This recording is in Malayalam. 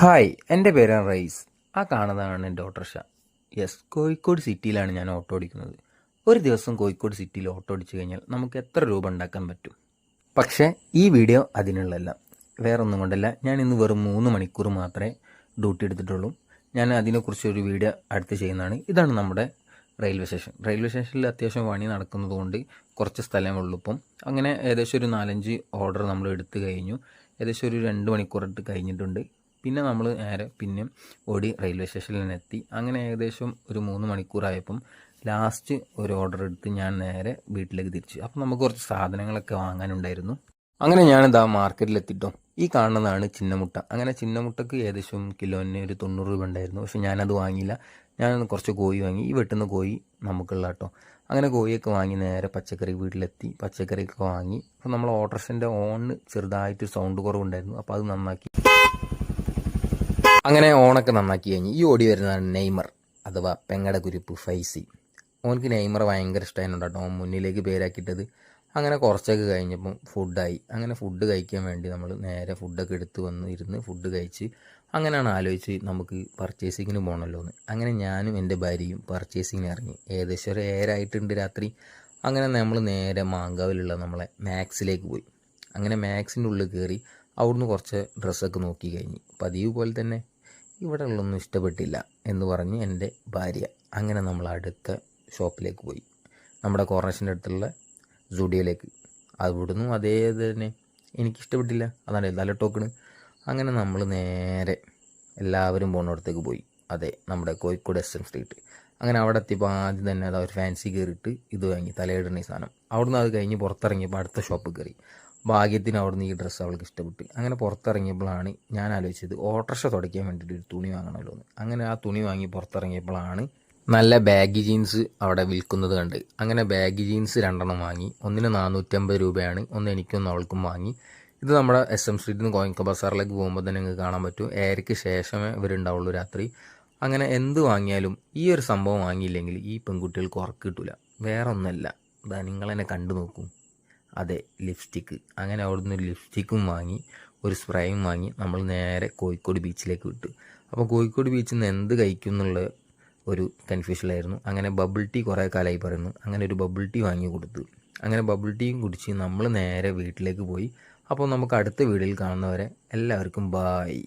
ഹായ്, എൻ്റെ പേരാണ് റയീസ്. ആ കാണുന്നതാണ് എൻ്റെ ഓട്ടോറിക്ഷ. യെസ്, കോഴിക്കോട് സിറ്റിയിലാണ് ഞാൻ ഓട്ടോ ഓടിക്കുന്നത്. ഒരു ദിവസം കോഴിക്കോട് സിറ്റിയിൽ ഓട്ടോ ഓടിച്ചു കഴിഞ്ഞാൽ നമുക്ക് എത്ര രൂപ ഉണ്ടാക്കാൻ പറ്റും? പക്ഷേ ഈ വീഡിയോ അതിനുള്ളതല്ല. വേറൊന്നും കൊണ്ടല്ല, ഞാൻ ഇന്ന് വെറും 3 മണിക്കൂർ മാത്രമേ ഡ്യൂട്ടി എടുത്തിട്ടുള്ളൂ. ഞാൻ അതിനെക്കുറിച്ചൊരു വീഡിയോ അടുത്ത് ചെയ്യുന്നതാണ്. ഇതാണ് നമ്മുടെ റെയിൽവേ സ്റ്റേഷൻ. റെയിൽവേ സ്റ്റേഷനിൽ അത്യാവശ്യം പണി നടക്കുന്നത് കൊണ്ട് കുറച്ച് സ്ഥലമുള്ളൂ ഇപ്പം. അങ്ങനെ ഏകദേശം ഒരു 4-5 ഓർഡർ നമ്മൾ എടുത്തു കഴിഞ്ഞു. ഏകദേശം ഒരു 2 മണിക്കൂറിട്ട് കഴിഞ്ഞിട്ടുണ്ട്. പിന്നെ നമ്മൾ നേരെ പിന്നെയും ഓടി റെയിൽവേ സ്റ്റേഷനിൽ തന്നെ എത്തി. അങ്ങനെ ഏകദേശം ഒരു 3 മണിക്കൂറായപ്പം ലാസ്റ്റ് ഒരു ഓർഡർ എടുത്ത് ഞാൻ നേരെ വീട്ടിലേക്ക് തിരിച്ചു. അപ്പം നമുക്ക് കുറച്ച് സാധനങ്ങളൊക്കെ വാങ്ങാനുണ്ടായിരുന്നു. അങ്ങനെ ഞാനിതാ മാർക്കറ്റിലെത്തിട്ടോ. ഈ കാണുന്നതാണ് ചിന്നമുട്ട. അങ്ങനെ ചിന്നമുട്ടക്ക് ഏകദേശം കിലോന് ഒരു 90 രൂപ ഉണ്ടായിരുന്നു. പക്ഷെ ഞാനത് വാങ്ങിയില്ല. ഞാൻ കുറച്ച് കോഴി വാങ്ങി. ഈ വെട്ടുന്ന കോഴി നമുക്കുള്ള കേട്ടോ. അങ്ങനെ കോഴിയൊക്കെ വാങ്ങി നേരെ പച്ചക്കറി വീട്ടിലെത്തി. പച്ചക്കറിയൊക്കെ വാങ്ങി. അപ്പോൾ നമ്മൾ ഓട്ടോറിക്ഷൻ്റെ ഓണിന് ചെറുതായിട്ട് സൗണ്ട് കുറവുണ്ടായിരുന്നു. അപ്പോൾ അത് നന്നാക്കി. അങ്ങനെ ഓണൊക്കെ നന്നാക്കി കഴിഞ്ഞ് ഈ ഓടി വരുന്നതാണ് നെയ്മർ, അഥവാ പെങ്ങടെ കുരുപ്പ് ഫൈസി. ഓനക്ക് നെയ്മർ ഭയങ്കര ഇഷ്ടമായിരുന്നു കേട്ടോ. ഓൻ മുന്നിലേക്ക് പേരാക്കിയിട്ടത്. അങ്ങനെ കുറച്ചൊക്കെ കഴിഞ്ഞപ്പം ഫുഡായി. അങ്ങനെ ഫുഡ് കഴിക്കാൻ വേണ്ടി നമ്മൾ നേരെ ഫുഡൊക്കെ എടുത്ത് വന്ന് ഇരുന്ന് ഫുഡ് കഴിച്ച് അങ്ങനെയാണ് ആലോചിച്ച് നമുക്ക് പർച്ചേസിങ്ങിന് പോകണമല്ലോ എന്ന്. അങ്ങനെ ഞാനും എൻ്റെ ഭാര്യയും പർച്ചേസിങ്ങിന് ഇറങ്ങി. ഏകദേശം ഒരു 7 ആയിട്ടുണ്ട് രാത്രി. അങ്ങനെ നമ്മൾ നേരെ മാങ്കാവിലുള്ള നമ്മളെ മാക്സിലേക്ക് പോയി. അങ്ങനെ മാക്സിൻ്റെ ഉള്ളിൽ കയറി അവിടുന്ന് കുറച്ച് ഡ്രസ്സൊക്കെ നോക്കി കഴിഞ്ഞ് പതിവ് പോലെ തന്നെ ഇവിടെ ഉള്ളൊന്നും ഇഷ്ടപ്പെട്ടില്ല എന്ന് പറഞ്ഞ് എൻ്റെ ഭാര്യ. അങ്ങനെ നമ്മൾ അടുത്ത ഷോപ്പിലേക്ക് പോയി, നമ്മുടെ കോർണേഷൻ്റെ അടുത്തുള്ള സുഡിയോയിലേക്ക്. അവിടുന്ന് അതേ തന്നെ എനിക്കിഷ്ടപ്പെട്ടില്ല, അതാണ് നല്ല ടോക്കണ്. അങ്ങനെ നമ്മൾ നേരെ എല്ലാവരും പോകുന്നിടത്തേക്ക് പോയി. അതെ, നമ്മുടെ കോഴിക്കോട് SM സ്ട്രീറ്റ്. അങ്ങനെ അവിടെ എത്തിയപ്പോൾ ആദ്യം തന്നെ അത് ഒരു ഫാൻസി കയറിയിട്ട് ഇത് വാങ്ങി, തലയിടുന്ന ഈ സാധനം. അവിടുന്ന് അത് കഴിഞ്ഞ് പുറത്തിറങ്ങിയപ്പോൾ അടുത്ത ഷോപ്പ് കയറി. ഭാഗ്യത്തിന് അവിടുന്ന് ഈ ഡ്രസ്സ് അവൾക്ക് ഇഷ്ടപ്പെട്ടു. അങ്ങനെ പുറത്തിറങ്ങിയപ്പോഴാണ് ഞാൻ ആലോചിച്ചത് ഓട്ടോറിക്ഷ തുടയ്ക്കാൻ വേണ്ടിയിട്ട് ഒരു തുണി വാങ്ങണമല്ലോ എന്ന്. അങ്ങനെ ആ തുണി വാങ്ങി പുറത്തിറങ്ങിയപ്പോഴാണ് നല്ല ബാഗി ജീൻസ് അവിടെ വിൽക്കുന്നത് കണ്ട്. അങ്ങനെ ബാഗി ജീൻസ് 2 വാങ്ങി. ഒന്നിന് 450 രൂപയാണ്. ഒന്ന് എനിക്കൊന്ന് അവൾക്കും വാങ്ങി. ഇത് നമ്മുടെ SM സ്ട്രീറ്റിൽ നിന്ന് കോയിക്ക ബസാറിലേക്ക് പോകുമ്പോൾ തന്നെ നിങ്ങൾക്ക് കാണാൻ പറ്റും. 7ക്ക് ശേഷമേ ഇവരുണ്ടാവുള്ളൂ രാത്രി. അങ്ങനെ എന്ത് വാങ്ങിയാലും ഈ ഒരു സംഭവം വാങ്ങിയില്ലെങ്കിൽ ഈ പെൺകുട്ടികൾക്ക് ഉറക്കം കിട്ടില്ല. വേറെ ഒന്നല്ല, ഇതാ നിങ്ങളെന്നെ കണ്ടു നോക്കൂ. അതെ, ലിപ്സ്റ്റിക്ക്. അങ്ങനെ അവിടുന്ന് ഒരു ലിപ്സ്റ്റിക്കും വാങ്ങി, ഒരു സ്പ്രേയും വാങ്ങി. നമ്മൾ നേരെ കോഴിക്കോട് ബീച്ചിലേക്ക് വിട്ടു. അപ്പോൾ കോഴിക്കോട് ബീച്ചിൽ നിന്ന് എന്ത് കഴിക്കും എന്നുള്ള ഒരു കൺഫ്യൂഷനിലായിരുന്നു. അങ്ങനെ ബബിൾ ടീ കുറേ കാലമായി പറയുന്നു. അങ്ങനെ ഒരു ബബിൾ ടീ വാങ്ങി കൊടുത്തു. അങ്ങനെ ബബിൾ ടീയും കുടിച്ച് നമ്മൾ നേരെ വീട്ടിലേക്ക് പോയി. അപ്പോൾ നമുക്ക് അടുത്ത വീഡിയോയിൽ കാണുന്നവരെ എല്ലാവർക്കും ബായ്.